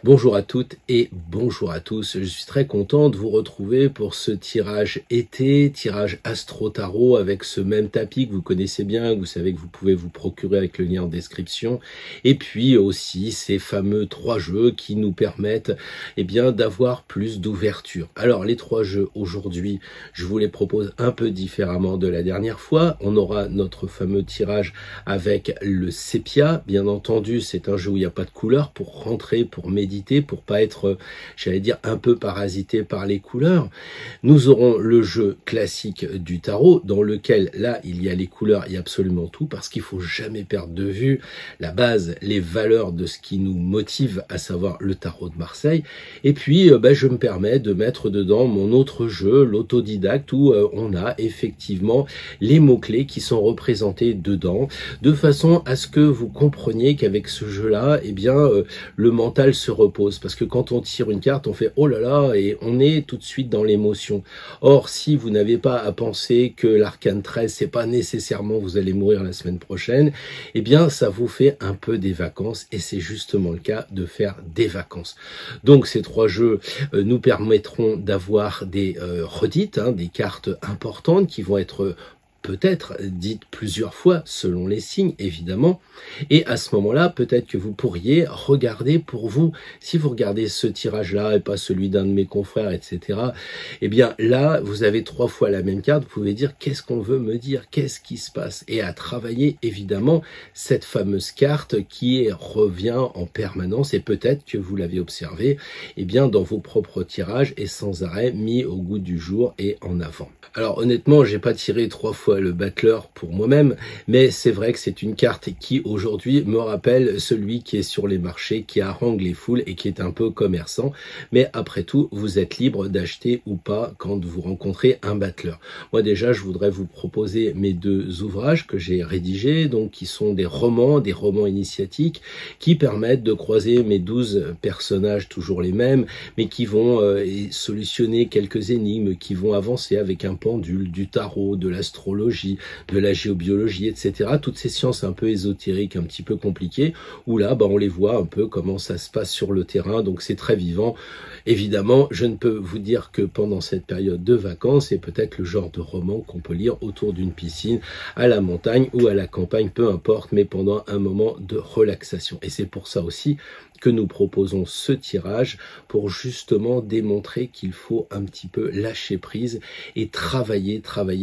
Bonjour à toutes et bonjour à tous. Je suis très content de vous retrouver pour ce tirage été, tirage Astro Tarot avec ce même tapis que vous connaissez bien, que vous savez que vous pouvez vous procurer avec le lien en description. Et puis aussi ces fameux 3 jeux qui nous permettent d'avoir plus d'ouverture. Alors les 3 jeux aujourd'hui, je vous les propose un peu différemment de la dernière fois. On aura notre fameux tirage avec le sépia. Bien entendu, c'est un jeu où il n'y a pas de couleur pour rentrer, pour méditer, pour pas être, j'allais dire, un peu parasité par les couleurs. Nous aurons le jeu classique du tarot, dans lequel, là, il y a les couleurs, il y a absolument tout, parce qu'il faut jamais perdre de vue la base, les valeurs de ce qui nous motive, à savoir le tarot de Marseille. Et puis, je me permets de mettre dedans mon autre jeu, l'autodidacte, où on a effectivement les mots-clés qui sont représentés dedans, de façon à ce que vous compreniez qu'avec ce jeu-là, le mental se repose, parce que quand on tire une carte, on fait oh là là, et on est tout de suite dans l'émotion. Or, si vous n'avez pas à penser que l'arcane 13, c'est pas nécessairement vous allez mourir la semaine prochaine, ça vous fait un peu des vacances, et c'est justement le cas de faire des vacances. Donc ces 3 jeux nous permettront d'avoir des redites, des cartes importantes qui vont être peut-être dites plusieurs fois selon les signes, évidemment. Et à ce moment-là, peut-être que vous pourriez regarder pour vous, si vous regardez ce tirage-là et pas celui d'un de mes confrères, etc., là, vous avez 3 fois la même carte, vous pouvez dire qu'est-ce qu'on veut me dire, qu'est-ce qui se passe, et à travailler, évidemment, cette fameuse carte qui revient en permanence, et peut-être que vous l'avez observé, dans vos propres tirages, et sans arrêt mis au goût du jour et en avant. Alors honnêtement, j'ai pas tiré 3 fois le battleur pour moi-même, mais c'est vrai que c'est une carte qui aujourd'hui me rappelle celui qui est sur les marchés, qui harangue les foules et qui est un peu commerçant. Mais après tout, vous êtes libre d'acheter ou pas quand vous rencontrez un battleur. Moi déjà, je voudrais vous proposer mes 2 ouvrages que j'ai rédigés, donc qui sont des romans initiatiques, qui permettent de croiser mes 12 personnages, toujours les mêmes, mais qui vont solutionner quelques énigmes, qui vont avancer avec un pendule, du tarot, de l'astrologie, de la géobiologie, etc. Toutes ces sciences un peu ésotériques, un petit peu compliquées, où là, on les voit un peu comment ça se passe sur le terrain, donc c'est très vivant. Évidemment, je ne peux vous dire que pendant cette période de vacances, c'est peut-être le genre de roman qu'on peut lire autour d'une piscine, à la montagne ou à la campagne, peu importe, mais pendant un moment de relaxation. Et c'est pour ça aussi que nous proposons ce tirage, pour justement démontrer qu'il faut un petit peu lâcher prise et travailler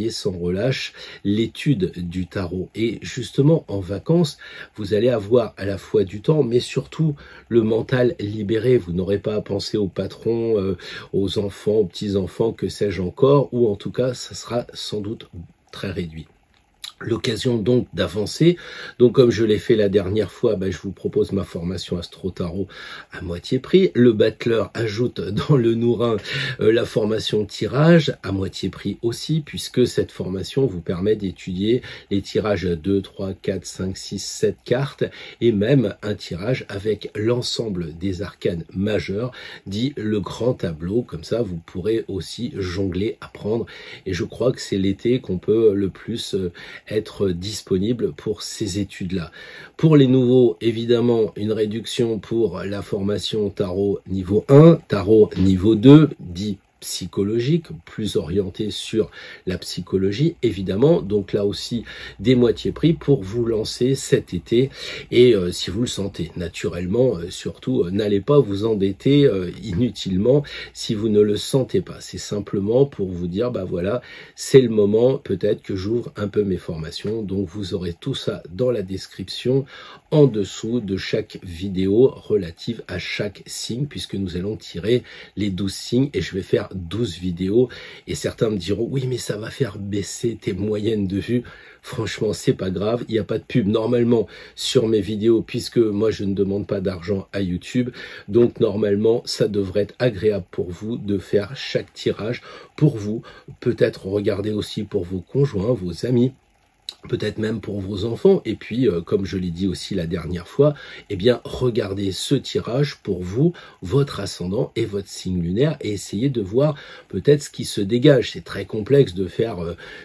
sans relâche l'étude du tarot. Et justement, en vacances, vous allez avoir à la fois du temps, mais surtout le mental libéré. Vous n'aurez pas à penser au patron, aux enfants, aux petits-enfants, que sais-je encore, ou en tout cas, ça sera sans doute très réduit. L'occasion donc d'avancer. Donc comme je l'ai fait la dernière fois, je vous propose ma formation Astro Tarot à moitié prix. Le battleur ajoute dans le nourrin la formation tirage à moitié prix aussi, puisque cette formation vous permet d'étudier les tirages à 2, 3, 4, 5, 6, 7 cartes, et même un tirage avec l'ensemble des arcanes majeurs, dit le grand tableau. Comme ça, vous pourrez aussi jongler, apprendre. Et je crois que c'est l'été qu'on peut le plus être disponible pour ces études-là. Pour les nouveaux, évidemment, une réduction pour la formation tarot niveau 1, tarot niveau 2, dit psychologique, plus orienté sur la psychologie, évidemment. Donc là aussi, des moitiés prix pour vous lancer cet été. Et si vous le sentez naturellement, surtout, n'allez pas vous endetter inutilement si vous ne le sentez pas. C'est simplement pour vous dire, voilà, c'est le moment, peut-être que j'ouvre un peu mes formations. Donc vous aurez tout ça dans la description, en dessous de chaque vidéo relative à chaque signe, puisque nous allons tirer les 12 signes, et je vais faire 12 vidéos, et certains me diront oui mais ça va faire baisser tes moyennes de vues. Franchement, c'est pas grave, il n'y a pas de pub normalement sur mes vidéos, puisque moi je ne demande pas d'argent à YouTube, donc normalement ça devrait être agréable pour vous de faire chaque tirage pour vous, peut-être regarder aussi pour vos conjoints, vos amis, peut-être même pour vos enfants, et puis comme je l'ai dit aussi la dernière fois, eh bien regardez ce tirage pour vous, votre ascendant et votre signe lunaire, et essayez de voir peut-être ce qui se dégage. C'est très complexe de faire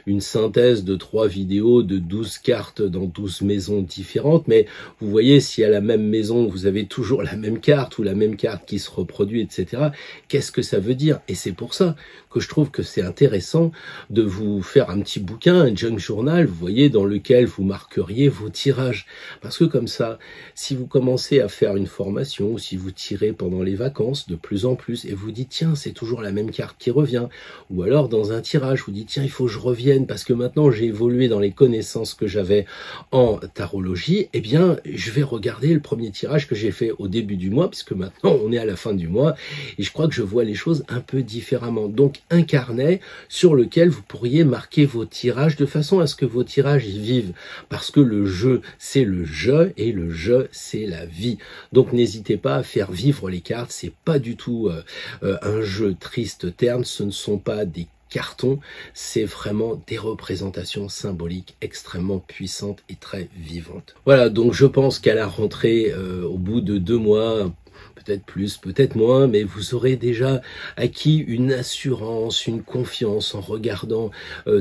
une synthèse de 3 vidéos de 12 cartes dans 12 maisons différentes, mais vous voyez, si à la même maison vous avez toujours la même carte ou la même carte qui se reproduit, etc., qu'est-ce que ça veut dire? Et c'est pour ça que je trouve que c'est intéressant de vous faire un petit bouquin, un junk journal, vous voyez, dans lequel vous marqueriez vos tirages. Parce que comme ça, si vous commencez à faire une formation, ou si vous tirez pendant les vacances de plus en plus, et vous dites, tiens, c'est toujours la même carte qui revient, ou alors dans un tirage, vous dites, tiens, il faut que je revienne, parce que maintenant j'ai évolué dans les connaissances que j'avais en tarologie, eh bien, je vais regarder le premier tirage que j'ai fait au début du mois, puisque maintenant on est à la fin du mois, et je crois que je vois les choses un peu différemment. Donc, un carnet sur lequel vous pourriez marquer vos tirages de façon à ce que vos tirages y vivent. Parce que le jeu, c'est le jeu et le jeu, c'est la vie. Donc n'hésitez pas à faire vivre les cartes. C'est pas du tout un jeu triste terne. Ce ne sont pas des cartons, c'est vraiment des représentations symboliques extrêmement puissantes et très vivantes. Voilà, donc je pense qu'à la rentrée, au bout de 2 mois, peut-être plus, peut-être moins, mais vous aurez déjà acquis une assurance, une confiance en regardant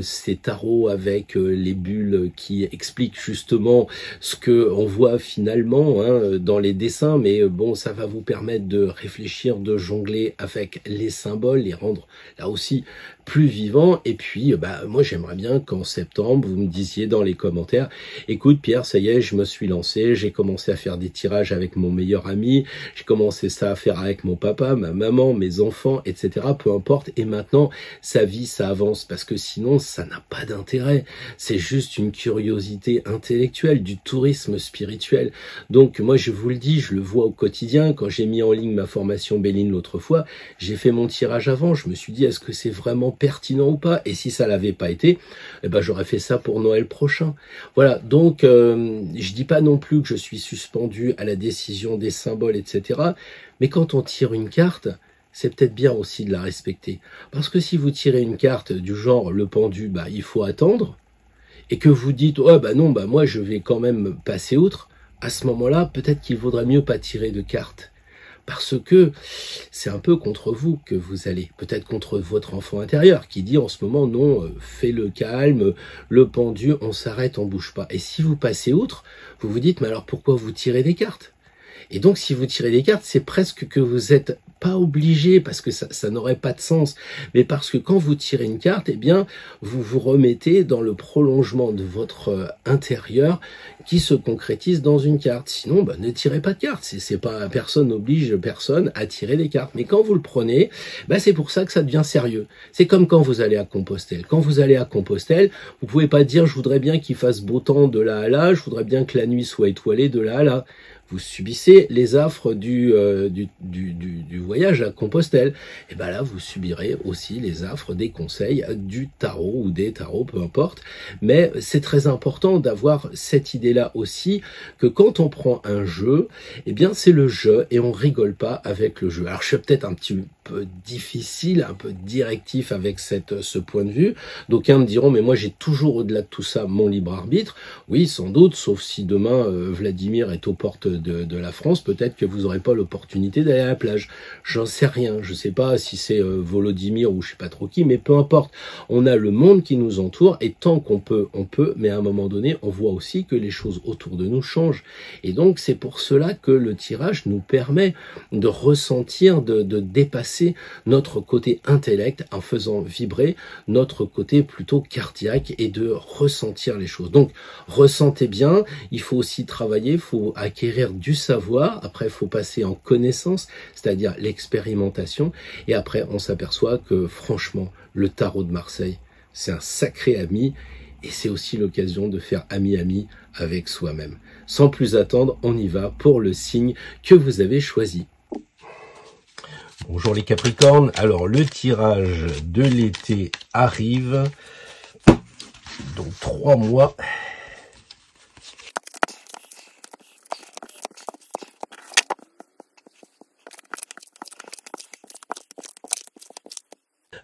ces tarots avec les bulles qui expliquent justement ce que on voit finalement dans les dessins, mais bon, ça va vous permettre de réfléchir, de jongler avec les symboles, les rendre là aussi plus vivants. Et puis, moi, j'aimerais bien qu'en septembre, vous me disiez dans les commentaires, écoute Pierre, ça y est, je me suis lancé, j'ai commencé à faire des tirages avec mon meilleur ami, j'ai commencé ça à faire avec mon papa, ma maman, mes enfants, etc. Peu importe. Et maintenant, sa vie, ça avance, parce que sinon, ça n'a pas d'intérêt. C'est juste une curiosité intellectuelle, du tourisme spirituel. Donc, moi, je vous le dis, je le vois au quotidien. Quand j'ai mis en ligne ma formation Béline l'autre fois, j'ai fait mon tirage avant. Je me suis dit, est-ce que c'est vraiment pertinent ou pas? Et si ça l'avait pas été, eh ben, j'aurais fait ça pour Noël prochain. Voilà. Donc, je dis pas non plus que je suis suspendu à la décision des symboles, etc. Mais quand on tire une carte, c'est peut-être bien aussi de la respecter. Parce que si vous tirez une carte du genre le pendu, il faut attendre, et que vous dites, oh non, moi je vais quand même passer outre, à ce moment-là, peut-être qu'il vaudrait mieux pas tirer de carte. Parce que c'est un peu contre vous que vous allez, peut-être contre votre enfant intérieur qui dit en ce moment non, fais le calme, le pendu, on s'arrête, on bouge pas. Et si vous passez outre, vous vous dites mais alors pourquoi vous tirez des cartes? Et donc, si vous tirez des cartes, c'est presque que vous n'êtes pas obligé, parce que ça n'aurait pas de sens, mais parce que quand vous tirez une carte, eh bien, vous vous remettez dans le prolongement de votre intérieur qui se concrétise dans une carte. Sinon, ne tirez pas de cartes. C'est pas, personne n'oblige personne à tirer des cartes. Mais quand vous le prenez, c'est pour ça que ça devient sérieux. C'est comme quand vous allez à Compostelle. Quand vous allez à Compostelle, vous pouvez pas dire, je voudrais bien qu'il fasse beau temps de là à là, je voudrais bien que la nuit soit étoilée de là à là. Vous subissez les affres du voyage à Compostelle. Et là, vous subirez aussi les affres des conseils du tarot ou des tarots, peu importe. Mais c'est très important d'avoir cette idée-là aussi, que quand on prend un jeu, eh bien, c'est le jeu et on rigole pas avec le jeu. Alors, je suis peut-être un petit peu difficile, un peu directif avec ce point de vue. D'aucuns me diront, mais moi, j'ai toujours au-delà de tout ça mon libre arbitre. Oui, sans doute, sauf si demain, Vladimir est aux portes de la France, peut-être que vous n'aurez pas l'opportunité d'aller à la plage. J'en sais rien, je sais pas si c'est Volodymyr ou je sais pas trop qui, mais peu importe. On a le monde qui nous entoure et tant qu'on peut, on peut, mais à un moment donné, on voit aussi que les choses autour de nous changent. Et donc, c'est pour cela que le tirage nous permet de ressentir, de dépasser notre côté intellect en faisant vibrer notre côté plutôt cardiaque et de ressentir les choses. Donc, ressentez bien, il faut aussi travailler, il faut acquérir du savoir, après il faut passer en connaissance, c'est-à-dire l'expérimentation, et après on s'aperçoit que franchement, le tarot de Marseille, c'est un sacré ami, et c'est aussi l'occasion de faire ami-ami avec soi-même. Sans plus attendre, on y va pour le signe que vous avez choisi. Bonjour les Capricornes, alors le tirage de l'été arrive, donc 3 mois.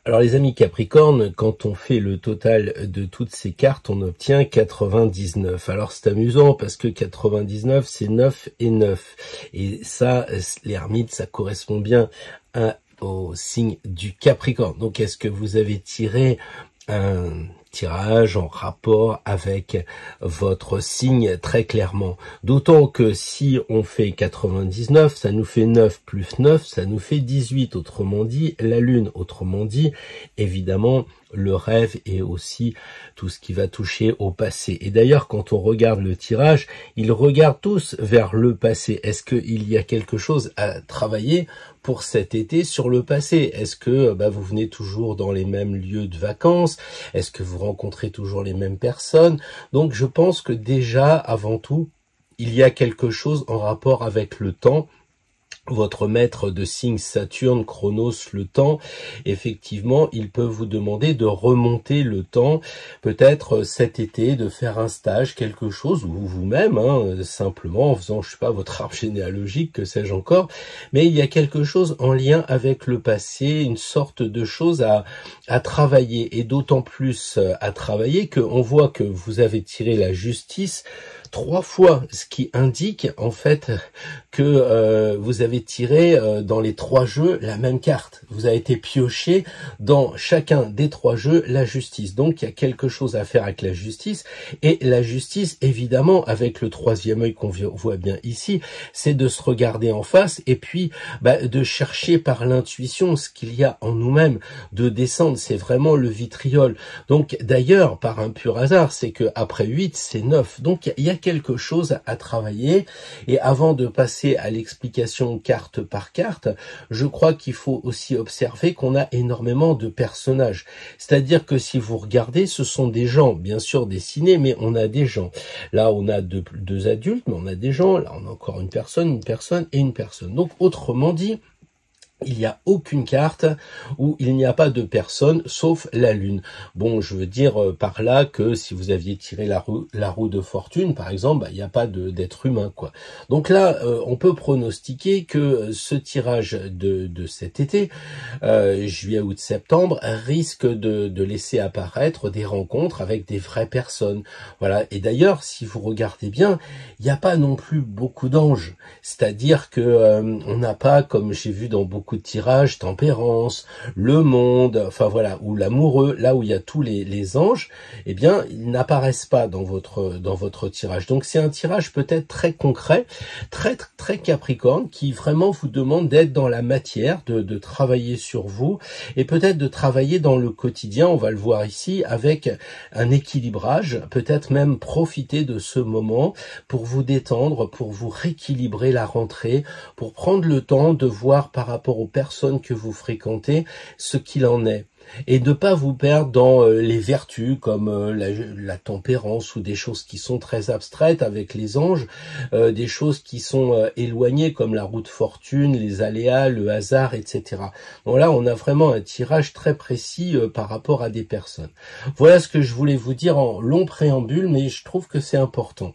Alors les amis Capricorne, quand on fait le total de toutes ces cartes, on obtient 99. Alors c'est amusant parce que 99 c'est 9 et 9. Et ça, l'ermite, ça correspond bien au signe du Capricorne. Donc est-ce que vous avez tiré un tirage en rapport avec votre signe très clairement? D'autant que si on fait 99, ça nous fait 9 plus 9, ça nous fait 18. Autrement dit, la lune. Autrement dit, évidemment, le rêve et aussi tout ce qui va toucher au passé. Et d'ailleurs, quand on regarde le tirage, ils regardent tous vers le passé. Est-ce qu'il y a quelque chose à travailler pour cet été sur le passé? Est-ce que vous venez toujours dans les mêmes lieux de vacances? Est-ce que vous rencontrez toujours les mêmes personnes? Donc je pense que déjà, avant tout, il y a quelque chose en rapport avec le temps. Votre maître de signe Saturne, Chronos, le temps, effectivement, il peut vous demander de remonter le temps, peut-être cet été, de faire un stage, quelque chose, ou vous-même, simplement en faisant, je sais pas, votre arbre généalogique, que sais-je encore, mais il y a quelque chose en lien avec le passé, une sorte de chose à travailler, et d'autant plus à travailler qu'on voit que vous avez tiré la justice 3 fois, ce qui indique en fait que vous avez tiré dans les 3 jeux la même carte. Vous avez été pioché dans chacun des 3 jeux la justice. Donc il y a quelque chose à faire avec la justice. Et la justice, évidemment, avec le 3e œil qu'on voit bien ici, c'est de se regarder en face et puis de chercher par l'intuition ce qu'il y a en nous-mêmes, de descendre. C'est vraiment le vitriol. Donc d'ailleurs, par un pur hasard, c'est que après 8, c'est 9. Donc il y a quelque chose à travailler. Et avant de passer à l'explication carte par carte, je crois qu'il faut aussi observer qu'on a énormément de personnages. C'est-à-dire que si vous regardez, ce sont des gens, bien sûr dessinés, mais on a des gens. Là, on a deux adultes, mais on a des gens. Là, on a encore une personne et une personne. Donc, autrement dit, il n'y a aucune carte où il n'y a pas de personne sauf la lune. Bon, je veux dire par là que si vous aviez tiré la roue de fortune, par exemple, il n'y a pas d'être humain, quoi. Donc là, on peut pronostiquer que ce tirage de cet été, juillet, août, septembre, risque de laisser apparaître des rencontres avec des vraies personnes. Voilà. Et d'ailleurs, si vous regardez bien, il n'y a pas non plus beaucoup d'anges. C'est-à-dire que on n'a pas, comme j'ai vu dans beaucoup de tirages, tempérance, le monde, enfin voilà, ou l'amoureux, là où il y a tous les anges, eh bien, ils n'apparaissent pas dans votre tirage. Donc c'est un tirage peut-être très concret, très capricorne, qui vraiment vous demande d'être dans la matière, de travailler sur vous, et peut-être de travailler dans le quotidien, on va le voir ici, avec un équilibrage, peut-être même profiter de ce moment pour vous détendre, pour vous rééquilibrer la rentrée, pour prendre le temps de voir par rapport aux personnes que vous fréquentez ce qu'il en est. Et ne pas vous perdre dans les vertus comme la tempérance ou des choses qui sont très abstraites avec les anges, des choses qui sont éloignées comme la roue de fortune, les aléas, le hasard, etc. Donc là, on a vraiment un tirage très précis par rapport à des personnes. Voilà ce que je voulais vous dire en long préambule, mais je trouve que c'est important.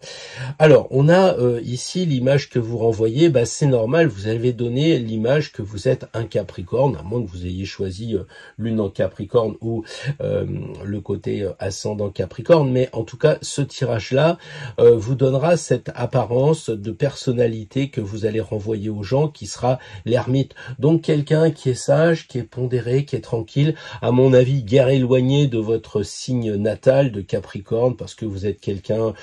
Alors, on a ici l'image que vous renvoyez, c'est normal, vous avez donné l'image que vous êtes un Capricorne, à moins que vous ayez choisi l'une en Capricorne ou le côté ascendant Capricorne, mais en tout cas ce tirage-là vous donnera cette apparence de personnalité que vous allez renvoyer aux gens, qui sera l'ermite. Donc quelqu'un qui est sage, qui est pondéré, qui est tranquille, à mon avis guère éloigné de votre signe natal de Capricorne, parce que vous êtes quelqu'un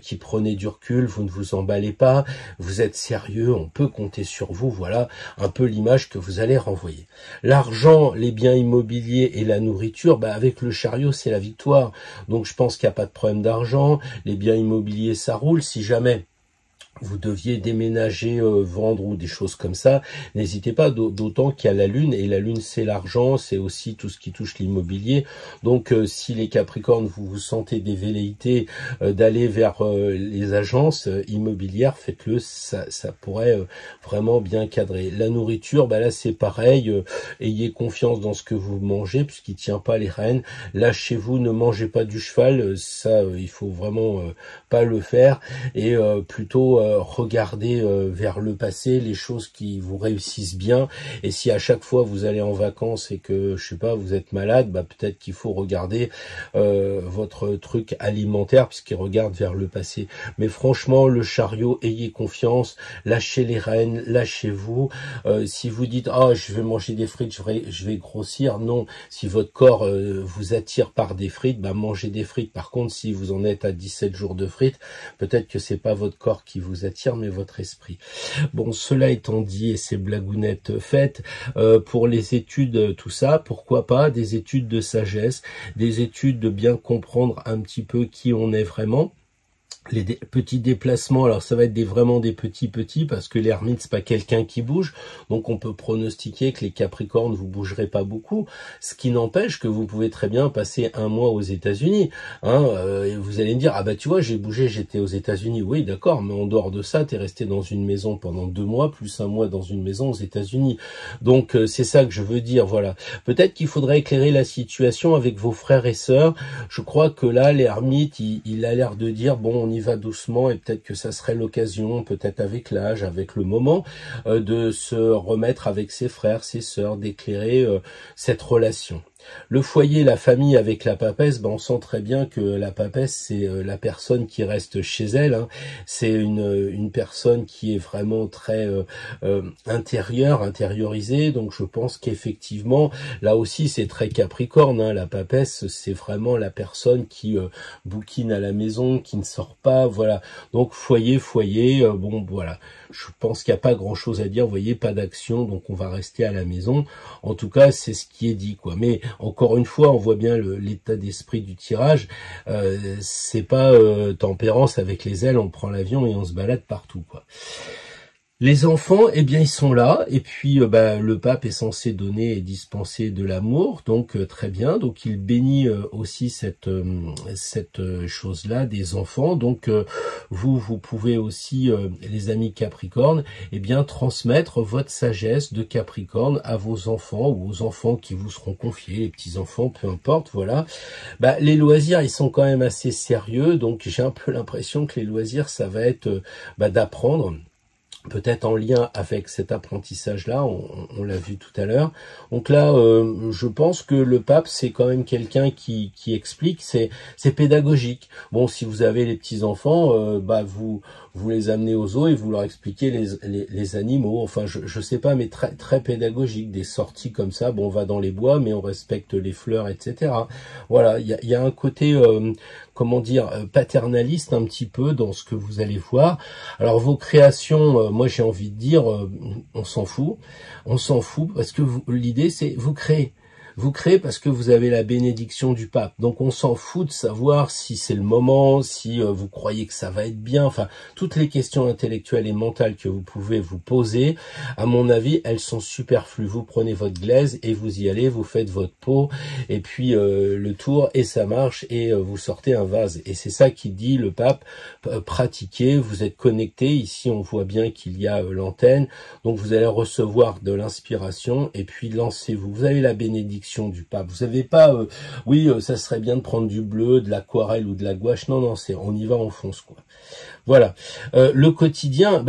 qui prenez du recul, vous ne vous emballez pas, vous êtes sérieux, on peut compter sur vous, voilà un peu l'image que vous allez renvoyer. L'argent, les biens immobiliers et la nourriture, avec le chariot, c'est la victoire. Donc je pense qu'il n'y a pas de problème d'argent. Les biens immobiliers, ça roule. Si jamais vous deviez déménager, vendre ou des choses comme ça, n'hésitez pas, d'autant qu'il y a la lune, et la lune c'est l'argent, c'est aussi tout ce qui touche l'immobilier. Donc si les Capricornes, vous vous sentez des velléités d'aller vers les agences immobilières, faites-le, ça pourrait vraiment bien cadrer. La nourriture, là c'est pareil, ayez confiance dans ce que vous mangez, puisqu'il tient pas les rênes. Là chez vous, ne mangez pas du cheval, ça il faut vraiment pas le faire, et plutôt regardez vers le passé, les choses qui vous réussissent bien. Et si à chaque fois vous allez en vacances et que, je sais pas, vous êtes malade, bah peut-être qu'il faut regarder votre truc alimentaire puisqu'il regarde vers le passé. Mais franchement, le chariot, ayez confiance, lâchez les rênes, lâchez-vous. Si vous dites ah je vais manger des frites, je vais grossir, non. Si votre corps vous attire par des frites, bah mangez des frites. Par contre, si vous en êtes à 17 jours de frites, peut-être que c'est pas votre corps qui vous attire, mais votre esprit. Bon, cela étant dit et ces blagounettes faites, pour les études, tout ça, pourquoi pas des études de sagesse, des études de bien comprendre un petit peu qui on est vraiment. Les petits déplacements, alors ça va être vraiment des petits parce que l'ermite c'est pas quelqu'un qui bouge, donc on peut pronostiquer que les capricornes vous bougerez pas beaucoup, ce qui n'empêche que vous pouvez très bien passer un mois aux États-Unis, hein, et vous allez me dire ah bah tu vois j'ai bougé, j'étais aux États-Unis, oui d'accord, mais en dehors de ça t'es resté dans une maison pendant 2 mois plus un mois dans une maison aux États-Unis, donc c'est ça que je veux dire, voilà. Peut-être qu'il faudrait éclairer la situation avec vos frères et sœurs. Je crois que là l'ermite il a l'air de dire bon on y va doucement et peut-être que ça serait l'occasion, peut-être avec l'âge, avec le moment, de se remettre avec ses frères, ses sœurs, d'éclairer cette relation. Le foyer, la famille avec la papesse, ben on sent très bien que la papesse, c'est la personne qui reste chez elle. Hein. C'est une personne qui est vraiment très intériorisée. Donc je pense qu'effectivement, là aussi, c'est très capricorne. Hein. La papesse, c'est vraiment la personne qui bouquine à la maison, qui ne sort pas. Voilà. Donc foyer, bon voilà. Je pense qu'il n'y a pas grand-chose à dire. Vous voyez, pas d'action, donc on va rester à la maison. En tout cas, c'est ce qui est dit, quoi. Mais encore une fois, on voit bien l'état d'esprit du tirage. C'est pas tempérance avec les ailes, on prend l'avion et on se balade partout, quoi. Les enfants, eh bien, ils sont là, et puis le pape est censé donner et dispenser de l'amour, donc très bien. Donc il bénit aussi cette chose-là des enfants. Donc vous pouvez aussi, les amis Capricorne, eh bien transmettre votre sagesse de Capricorne à vos enfants ou aux enfants qui vous seront confiés, les petits enfants, peu importe. Voilà. Les loisirs, ils sont quand même assez sérieux, donc j'ai un peu l'impression que les loisirs, ça va être d'apprendre. Peut-être en lien avec cet apprentissage-là, on l'a vu tout à l'heure. Donc là, je pense que le pape, c'est quand même quelqu'un qui explique, c'est pédagogique. Bon, si vous avez les petits-enfants, vous les amenez aux zoos et vous leur expliquez les animaux. Enfin, je sais pas, mais très, très pédagogique. Des sorties comme ça, bon, on va dans les bois, mais on respecte les fleurs, etc. Voilà, il y a un côté... comment dire, paternaliste un petit peu dans ce que vous allez voir. Alors vos créations, moi j'ai envie de dire, on s'en fout parce que l'idée c'est vous créez. Vous créez parce que vous avez la bénédiction du pape. Donc on s'en fout de savoir si c'est le moment, si vous croyez que ça va être bien. Enfin, toutes les questions intellectuelles et mentales que vous pouvez vous poser, à mon avis, elles sont superflues. Vous prenez votre glaise et vous y allez, vous faites votre pot, et puis le tour, et ça marche, et vous sortez un vase. Et c'est ça qui dit le pape, pratiquez, vous êtes connectés. Ici, on voit bien qu'il y a l'antenne. Donc vous allez recevoir de l'inspiration, et puis lancez-vous. Vous avez la bénédiction du pape. Vous n'avez pas, ça serait bien de prendre du bleu, de l'aquarelle ou de la gouache. Non, on y va, on fonce, quoi. Voilà. Le quotidien,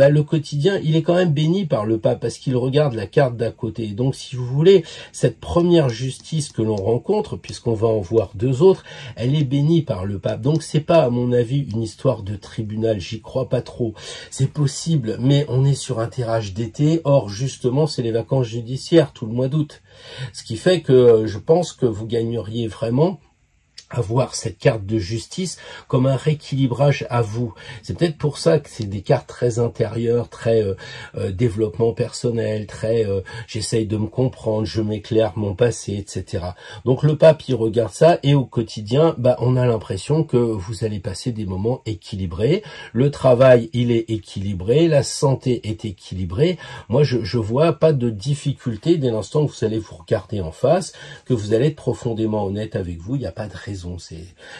il est quand même béni par le pape parce qu'il regarde la carte d'à côté. Donc, si vous voulez, cette première justice que l'on rencontre, puisqu'on va en voir 2 autres, elle est bénie par le pape. Donc, c'est pas, à mon avis, une histoire de tribunal. J'y crois pas trop. C'est possible, mais on est sur un tirage d'été. Or, justement, c'est les vacances judiciaires tout le mois d'août. Ce qui fait que je pense que vous gagneriez vraiment avoir cette carte de justice comme un rééquilibrage à vous. C'est peut-être pour ça que c'est des cartes très intérieures, très développement personnel, très j'essaye de me comprendre, je m'éclaire mon passé, etc. Donc le pape, il regarde ça, et au quotidien, on a l'impression que vous allez passer des moments équilibrés. Le travail, il est équilibré, la santé est équilibrée. Moi, je vois pas de difficulté dès l'instant que vous allez vous regarder en face, que vous allez être profondément honnête avec vous. Il n'y a pas de raison.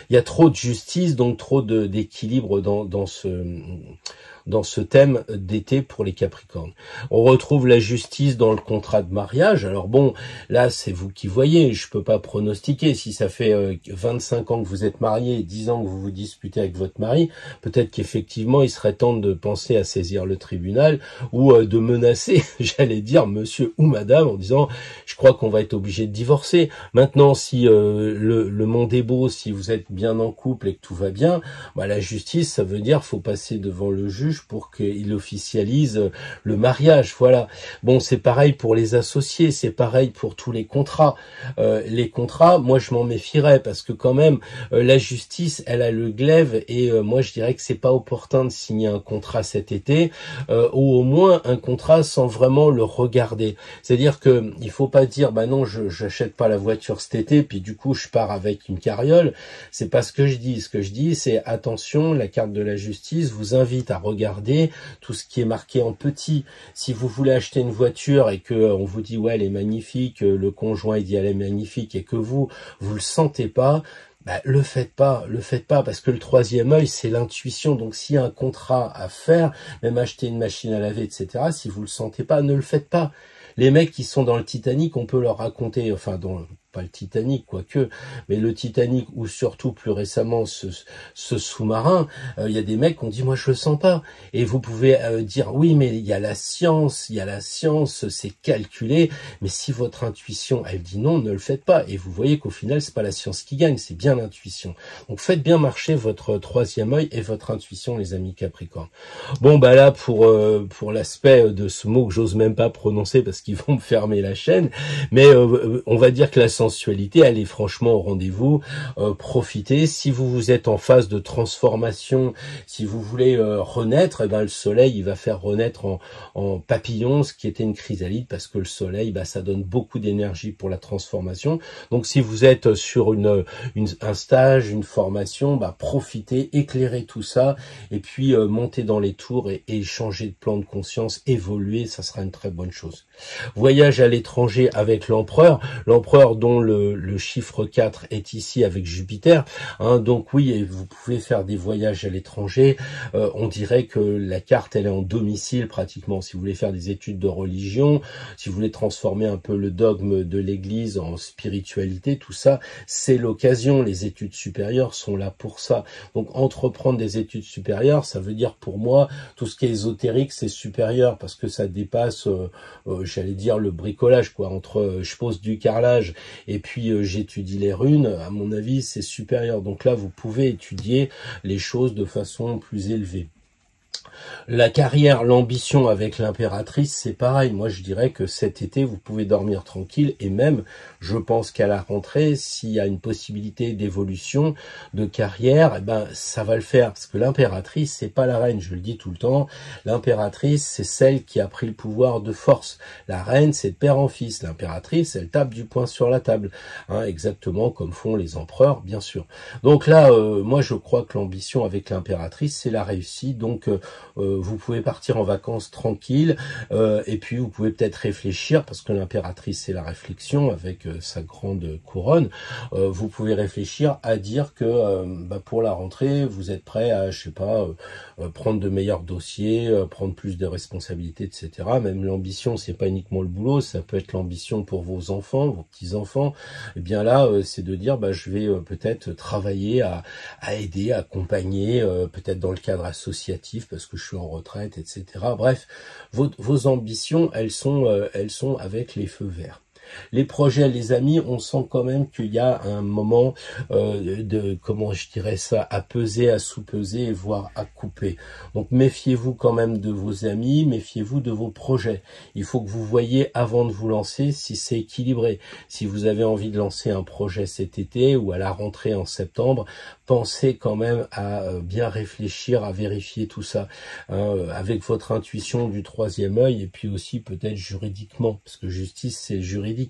Il y a trop de justice, donc trop d'équilibre dans ce dans ce thème d'été pour les Capricornes. On retrouve la justice dans le contrat de mariage. Alors bon, là c'est vous qui voyez, je peux pas pronostiquer. Si ça fait 25 ans que vous êtes mariés, 10 ans que vous vous disputez avec votre mari, peut-être qu'effectivement il serait temps de penser à saisir le tribunal ou de menacer, j'allais dire, monsieur ou madame en disant je crois qu'on va être obligé de divorcer. Maintenant, si le monde est beau, si vous êtes bien en couple et que tout va bien, bah, la justice, ça veut dire faut passer devant le juge pour qu'il officialise le mariage. Voilà. Bon, c'est pareil pour les associés, c'est pareil pour tous les contrats. Les contrats, moi je m'en méfierais parce que quand même la justice, elle a le glaive et moi je dirais que c'est pas opportun de signer un contrat cet été ou au moins un contrat sans vraiment le regarder. C'est-à-dire que il faut pas dire bah non, j'achète pas la voiture cet été puis du coup je pars avec une carriole. C'est pas ce que je dis. Ce que je dis, c'est attention, la carte de la justice vous invite à regarder tout ce qui est marqué en petit. Si vous voulez acheter une voiture et que on vous dit ouais elle est magnifique, le conjoint il dit elle est magnifique et que vous le sentez pas, bah, le faites pas parce que le troisième œil c'est l'intuition. Donc s'il y a un contrat à faire, même acheter une machine à laver, etc. Si vous le sentez pas, ne le faites pas. Les mecs qui sont dans le Titanic, on peut leur raconter, enfin pas le Titanic, quoique, mais le Titanic ou surtout plus récemment ce sous-marin, il y a des mecs qui ont dit moi je le sens pas. Et vous pouvez dire oui mais il y a la science, c'est calculé, mais si votre intuition elle dit non, ne le faites pas. Et vous voyez qu'au final c'est pas la science qui gagne, c'est bien l'intuition. Donc faites bien marcher votre troisième œil et votre intuition les amis Capricorne. Bon bah là pour l'aspect de ce mot que j'ose même pas prononcer parce qu'ils vont me fermer la chaîne, mais on va dire que la sensualité, elle est franchement au rendez-vous. Profitez. Si vous êtes en phase de transformation, si vous voulez renaître, eh ben le soleil, il va faire renaître en papillon, ce qui était une chrysalide, parce que le soleil, bah, ça donne beaucoup d'énergie pour la transformation. Donc, si vous êtes sur un stage, une formation, bah, profitez, éclairez tout ça, et puis montez dans les tours et changez de plan de conscience, évoluez, ça sera une très bonne chose. Voyage à l'étranger avec l'empereur dont le chiffre 4 est ici avec Jupiter, hein, donc oui, et vous pouvez faire des voyages à l'étranger. On dirait que la carte elle est en domicile pratiquement, si vous voulez faire des études de religion, si vous voulez transformer un peu le dogme de l'église en spiritualité, tout ça, c'est l'occasion. Les études supérieures sont là pour ça. Donc entreprendre des études supérieures, ça veut dire pour moi, tout ce qui est ésotérique, c'est supérieur, parce que ça dépasse, j'allais dire, le bricolage, quoi, entre je pose du carrelage et puis j'étudie les runes, à mon avis c'est supérieur. Donc là vous pouvez étudier les choses de façon plus élevée. La carrière, l'ambition avec l'impératrice, c'est pareil. Moi, je dirais que cet été, vous pouvez dormir tranquille et même, je pense qu'à la rentrée, s'il y a une possibilité d'évolution de carrière, eh ben, ça va le faire. Parce que l'impératrice, c'est pas la reine, je le dis tout le temps. L'impératrice, c'est celle qui a pris le pouvoir de force. La reine, c'est de père en fils. L'impératrice, elle tape du poing sur la table. Hein, exactement comme font les empereurs, bien sûr. Donc là, moi, je crois que l'ambition avec l'impératrice, c'est la réussite. Donc, vous pouvez partir en vacances tranquille et puis vous pouvez peut-être réfléchir, parce que l'impératrice c'est la réflexion avec sa grande couronne. Vous pouvez réfléchir à dire que pour la rentrée vous êtes prêt à, je sais pas, prendre de meilleurs dossiers, prendre plus de responsabilités, etc. Même l'ambition, c'est pas uniquement le boulot, ça peut être l'ambition pour vos enfants, vos petits-enfants. Et bien là, c'est de dire, je vais peut-être travailler à aider, à accompagner, peut-être dans le cadre associatif, parce que je suis en retraite, etc. Bref, vos ambitions, elles sont avec les feux verts. Les projets, les amis, on sent quand même qu'il y a un moment de, comment je dirais ça, à peser, à sous-peser, voire à couper. Donc méfiez-vous quand même de vos amis, méfiez-vous de vos projets. Il faut que vous voyez avant de vous lancer si c'est équilibré. Si vous avez envie de lancer un projet cet été ou à la rentrée en septembre, pensez quand même à bien réfléchir, à vérifier tout ça, hein, avec votre intuition du troisième œil et puis aussi peut-être juridiquement, parce que justice c'est juridique.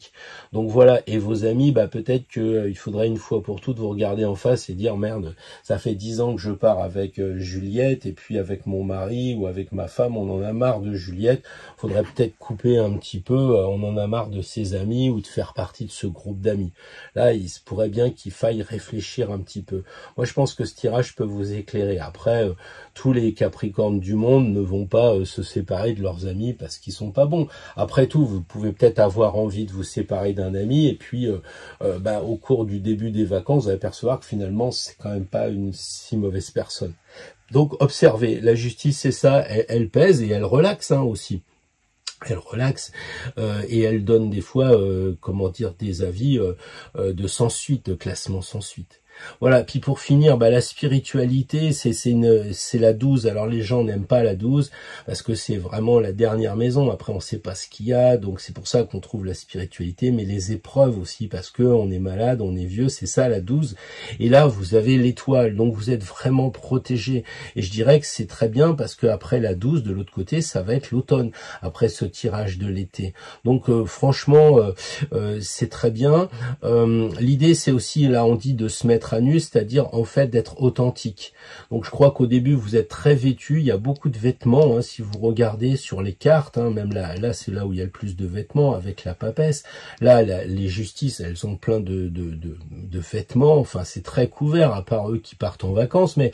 Donc voilà, et vos amis, peut-être qu'il faudrait une fois pour toutes vous regarder en face et dire merde, ça fait 10 ans que je pars avec Juliette et puis avec mon mari ou avec ma femme, on en a marre de Juliette, faudrait peut-être couper un petit peu, on en a marre de ses amis ou de faire partie de ce groupe d'amis. Là, il se pourrait bien qu'il faille réfléchir un petit peu. moi je pense que ce tirage peut vous éclairer. Après, tous les Capricornes du monde ne vont pas se séparer de leurs amis parce qu'ils sont pas bons. Après tout, vous pouvez peut-être avoir envie de vous séparer d'un ami et puis au cours du début des vacances, vous allez apercevoir que finalement c'est quand même pas une si mauvaise personne. Donc observez, la justice c'est ça, elle pèse et elle relaxe aussi. Elle relaxe et elle donne des fois, comment dire, des avis de sans suite, de classement sans suite. Voilà, puis pour finir, la spiritualité, c'est la 12. Alors les gens n'aiment pas la 12 parce que c'est vraiment la dernière maison. Après, on sait pas ce qu'il y a, donc c'est pour ça qu'on trouve la spiritualité, mais les épreuves aussi, parce que on est malade, on est vieux, c'est ça la 12. Et là, vous avez l'étoile, donc vous êtes vraiment protégé. Et je dirais que c'est très bien parce que après la 12, de l'autre côté, ça va être l'automne, après ce tirage de l'été. Donc franchement, c'est très bien. L'idée, c'est aussi, là, on dit de se mettre à nu, c'est-à-dire en fait d'être authentique. Donc je crois qu'au début vous êtes très vêtu, il y a beaucoup de vêtements, si vous regardez sur les cartes, même là c'est là où il y a le plus de vêtements avec la papesse. Là les justices, elles ont plein de vêtements, enfin c'est très couvert à part eux qui partent en vacances, mais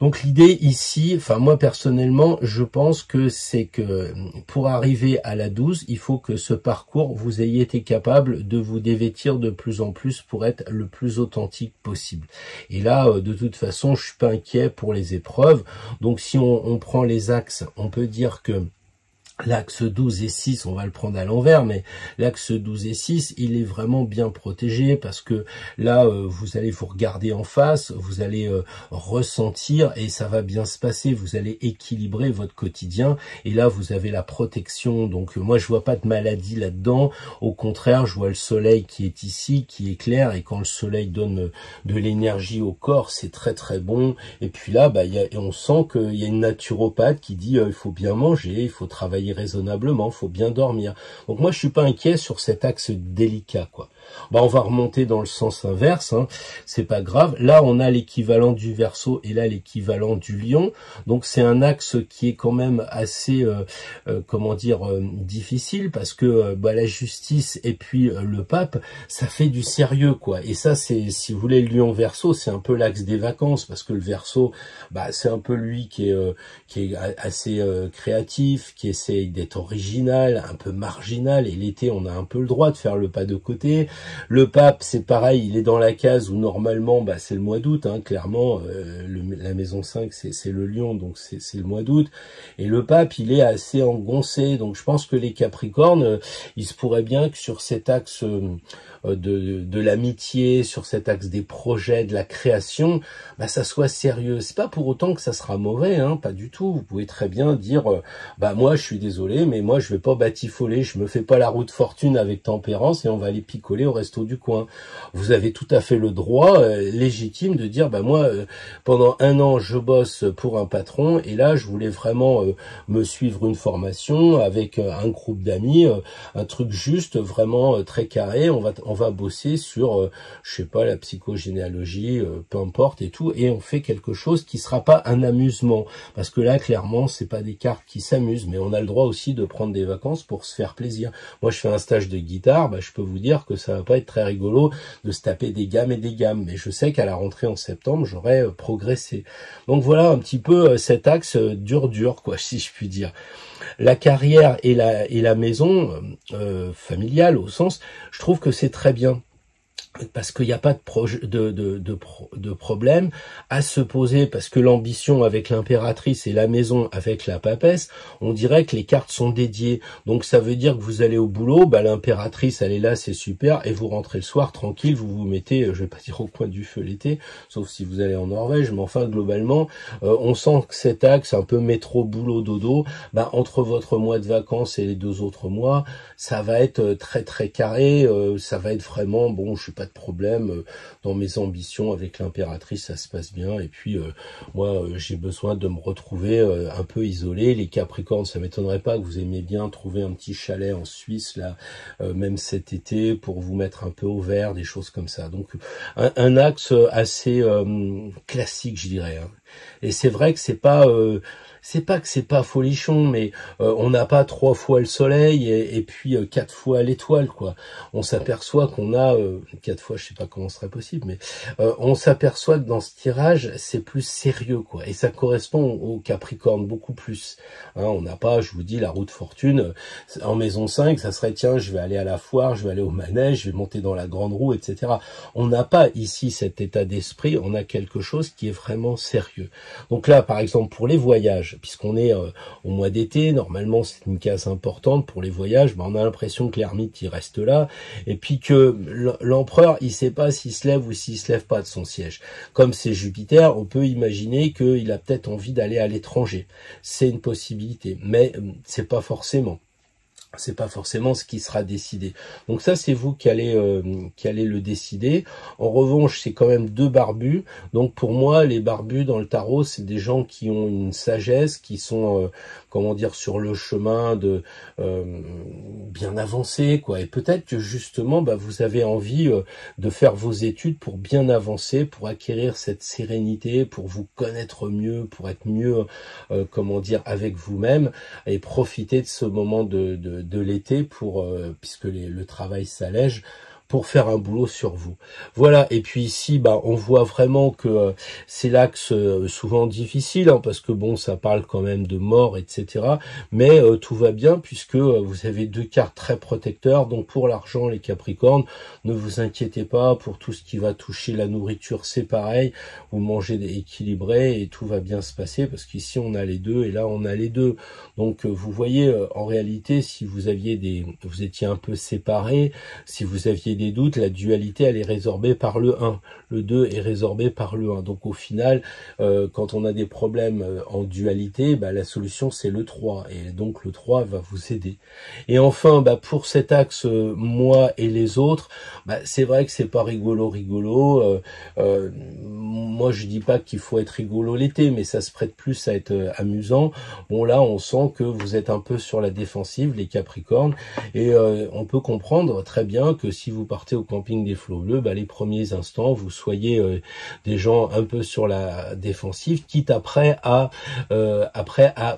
donc l'idée ici, enfin moi personnellement, je pense que c'est que pour arriver à la 12, il faut que ce parcours, vous ayez été capable de vous dévêtir de plus en plus pour être le plus authentique possible. Et là, de toute façon, je suis pas inquiet pour les épreuves. Donc si on prend les axes, on peut dire que l'axe 12 et 6, on va le prendre à l'envers, mais l'axe 12 et 6, il est vraiment bien protégé parce que là, vous allez vous regarder en face, vous allez ressentir et ça va bien se passer. Vous allez équilibrer votre quotidien et là, vous avez la protection. Donc, moi, je vois pas de maladie là-dedans. Au contraire, je vois le soleil qui est ici, qui est clair et quand le soleil donne de l'énergie au corps, c'est très, très bon. Et puis là, on sent qu'il y a une naturopathe qui dit il faut bien manger, il faut travailler raisonnablement, faut bien dormir. Donc moi je suis pas inquiet sur cet axe délicat quoi. On va remonter dans le sens inverse, c'est pas grave. Là on a l'équivalent du Verseau et là l'équivalent du Lion. Donc c'est un axe qui est quand même assez difficile parce que la justice et puis le pape, ça fait du sérieux quoi. Et ça c'est, si vous voulez, le Lion Verseau, c'est un peu l'axe des vacances parce que le Verseau, c'est un peu lui qui est assez créatif, qui essaie d'être original, un peu marginal, et l'été on a un peu le droit de faire le pas de côté. Le pape c'est pareil, il est dans la case où normalement c'est le mois d'août, clairement la maison 5 c'est le Lion, donc c'est le mois d'août, et le pape il est assez engoncé, donc je pense que les Capricornes, il se pourrait bien que sur cet axe de l'amitié, sur cet axe des projets, de la création, ça soit sérieux. C'est pas pour autant que ça sera mauvais, pas du tout. Vous pouvez très bien dire moi je suis désolé, mais moi je vais pas batifoler, je me fais pas la roue de fortune avec tempérance et on va aller picoler au resto du coin. Vous avez tout à fait le droit légitime de dire moi pendant 1 an je bosse pour un patron et là je voulais vraiment me suivre une formation avec un groupe d'amis, un truc juste vraiment très carré, on va bosser sur je sais pas, la psychogénéalogie, peu importe et tout, et on fait quelque chose qui sera pas un amusement parce que là clairement c'est pas des cartes qui s'amusent, mais on a le droit aussi de prendre des vacances pour se faire plaisir. Moi je fais un stage de guitare, je peux vous dire que ça va pas être très rigolo de se taper des gammes et des gammes, mais je sais qu'à la rentrée en septembre j'aurai progressé. Donc voilà un petit peu cet axe dur quoi, si je puis dire. La carrière et la maison familiale au sens, je trouve que c'est très bien. Parce qu'il n'y a pas de problème à se poser, parce que l'ambition avec l'impératrice et la maison avec la papesse, on dirait que les cartes sont dédiées. Donc ça veut dire que vous allez au boulot, l'impératrice elle est là, c'est super, et vous rentrez le soir tranquille, vous vous mettez, je vais pas dire au coin du feu l'été, sauf si vous allez en Norvège, mais enfin globalement, on sent que cet axe un peu métro, boulot, dodo, entre votre mois de vacances et les 2 autres mois, ça va être très très carré, ça va être vraiment, je suis pas de problème dans mes ambitions avec l'impératrice, ça se passe bien, et puis moi j'ai besoin de me retrouver un peu isolé. Les Capricornes, ça m'étonnerait pas que vous aimiez bien trouver un petit chalet en Suisse là, même cet été, pour vous mettre un peu au vert, des choses comme ça. Donc un axe assez classique, je dirais, Et c'est vrai que c'est pas que c'est pas folichon, mais on n'a pas 3 fois le soleil et puis 4 fois l'étoile, quoi. On s'aperçoit qu'on a 4 fois, je sais pas comment ce serait possible, mais on s'aperçoit que dans ce tirage, c'est plus sérieux, quoi. Et ça correspond au Capricorne beaucoup plus. Hein, on n'a pas, je vous dis, la roue de fortune. En maison 5, ça serait, tiens, je vais aller à la foire, je vais aller au manège, je vais monter dans la grande roue, etc. On n'a pas ici cet état d'esprit, on a quelque chose qui est vraiment sérieux. Donc là, par exemple, pour les voyages, puisqu'on est au mois d'été, normalement c'est une case importante pour les voyages, on a l'impression que l'ermite il reste là, et puis que l'empereur il sait pas s'il se lève ou s'il se lève pas de son siège. Comme c'est Jupiter, on peut imaginer qu'il a peut-être envie d'aller à l'étranger. C'est une possibilité, mais c'est pas forcément ce qui sera décidé. Donc ça, c'est vous qui allez le décider. En revanche, c'est quand même 2 barbus. Donc pour moi, les barbus dans le tarot, c'est des gens qui ont une sagesse, qui sont, comment dire, sur le chemin de bien avancé, quoi. Et peut-être que justement, vous avez envie de faire vos études pour bien avancer, pour acquérir cette sérénité, pour vous connaître mieux, pour être mieux, comment dire, avec vous-même et profiter de ce moment de l'été pour puisque le travail s'allège, pour faire un boulot sur vous. Voilà, et puis ici, on voit vraiment que c'est l'axe souvent difficile, hein, parce que bon, ça parle quand même de mort, etc. Mais tout va bien, puisque vous avez 2 cartes très protecteurs, donc pour l'argent, les Capricornes, ne vous inquiétez pas, pour tout ce qui va toucher la nourriture, c'est pareil, vous mangez équilibré, et tout va bien se passer, parce qu'ici, on a les 2, et là, on a les 2. Donc, vous voyez, en réalité, si vous étiez un peu séparés, si vous aviez des doutes, la dualité elle est résorbée par le 1, le 2 est résorbé par le 1, donc au final quand on a des problèmes en dualité, la solution c'est le 3, et donc le 3 va vous aider. Et enfin pour cet axe moi et les autres, c'est vrai que c'est pas rigolo, moi je dis pas qu'il faut être rigolo l'été, mais ça se prête plus à être amusant. Bon là on sent que vous êtes un peu sur la défensive, les Capricornes, et on peut comprendre très bien que si vous partez au camping des Flots Bleus, les premiers instants, vous soyez des gens un peu sur la défensive, quitte après à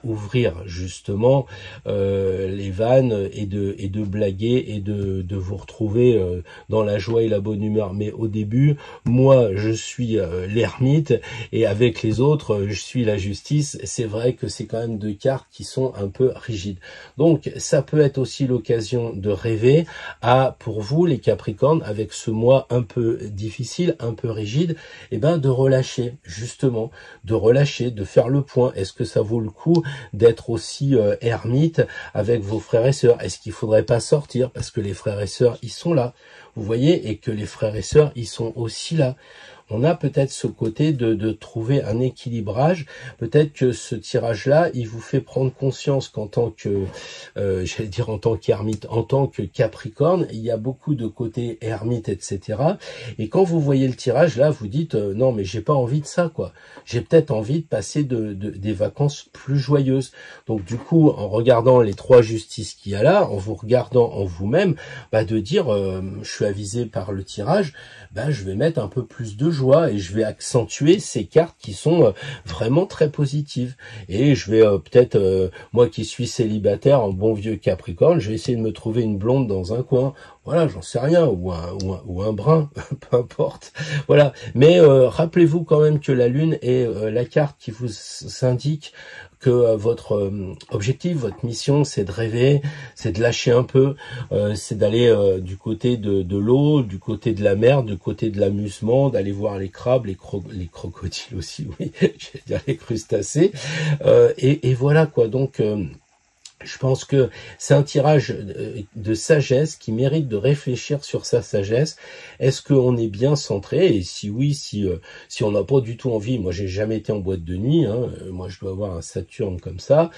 ouvrir justement les vannes et de blaguer et de vous retrouver dans la joie et la bonne humeur. Mais au début, moi, je suis l'ermite et avec les autres, je suis la justice. C'est vrai que c'est quand même 2 cartes qui sont un peu rigides. Donc, ça peut être aussi l'occasion de rêver pour vous, les Capricornes, avec ce mois un peu difficile, un peu rigide, de relâcher, justement, de faire le point. Est-ce que ça vaut le coup d'être aussi ermite avec vos frères et sœurs? Est-ce qu'il faudrait pas sortir parce que les frères et sœurs, ils sont là, vous voyez, et que les frères et sœurs, ils sont aussi là? On a peut-être ce côté de trouver un équilibrage. Peut-être que ce tirage-là, il vous fait prendre conscience qu'en tant que, j'allais dire en tant qu'ermite, en tant que Capricorne, il y a beaucoup de côtés ermite, etc. Et quand vous voyez le tirage, là, vous dites non, mais j'ai pas envie de ça, quoi. J'ai peut-être envie de passer des vacances plus joyeuses. Donc du coup, en regardant les 3 justices qu'il y a là, en vous regardant en vous-même, de dire je suis avisé par le tirage, je vais mettre un peu plus de joie et je vais accentuer ces cartes qui sont vraiment très positives. Et je vais peut-être, moi qui suis célibataire, en bon vieux Capricorne, je vais essayer de me trouver une blonde dans un coin. Voilà, j'en sais rien, ou un brun, peu importe. Voilà, mais rappelez-vous quand même que la Lune est la carte qui vous indique que votre objectif, votre mission, c'est de rêver, c'est de lâcher un peu, c'est d'aller du côté de l'eau, du côté de la mer, du côté de l'amusement, d'aller voir les crabes, les crocodiles aussi, oui, j'allais dire les crustacés, et voilà quoi, donc... je pense que c'est un tirage de sagesse qui mérite de réfléchir sur sa sagesse. Est-ce qu'on est bien centré? Et si oui, si on n'a pas du tout envie, moi j'ai jamais été en boîte de nuit, hein, moi je dois avoir un Saturne comme ça,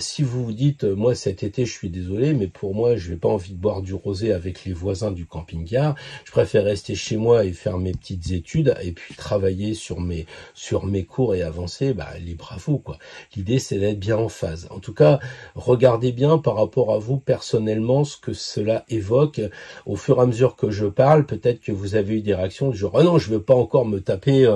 si vous vous dites, moi cet été je suis désolé, mais pour moi je n'ai pas envie de boire du rosé avec les voisins du camping-car, je préfère rester chez moi et faire mes petites études et puis travailler sur mes cours et avancer, les bravos quoi. L'idée c'est d'être bien en phase. En tout cas, regardez bien par rapport à vous personnellement ce que cela évoque. Au fur et à mesure que je parle, peut-être que vous avez eu des réactions du genre « Ah non, je veux pas encore me taper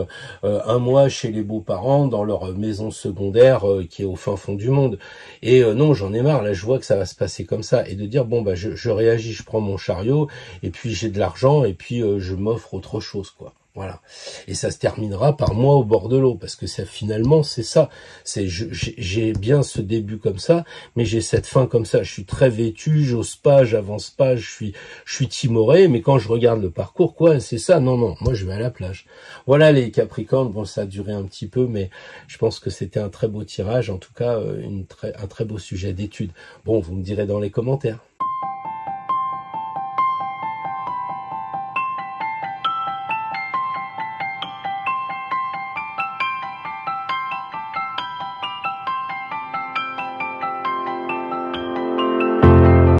un mois chez les beaux-parents dans leur maison secondaire qui est au fin fond du monde. » Et non, j'en ai marre, là je vois que ça va se passer comme ça. Et de dire « Bon, bah je réagis, je prends mon chariot, et puis j'ai de l'argent, et puis je m'offre autre chose, quoi. » Voilà. Et ça se terminera par moi au bord de l'eau, parce que ça, finalement, c'est ça. J'ai bien ce début comme ça, mais j'ai cette fin comme ça. Je suis très vêtu, j'ose pas, j'avance pas, je suis timoré, mais quand je regarde le parcours, quoi, c'est ça. Non, non, moi je vais à la plage. Voilà les Capricornes. Bon, ça a duré un petit peu, mais je pense que c'était un très beau tirage, en tout cas, un très beau sujet d'étude. Bon, vous me direz dans les commentaires.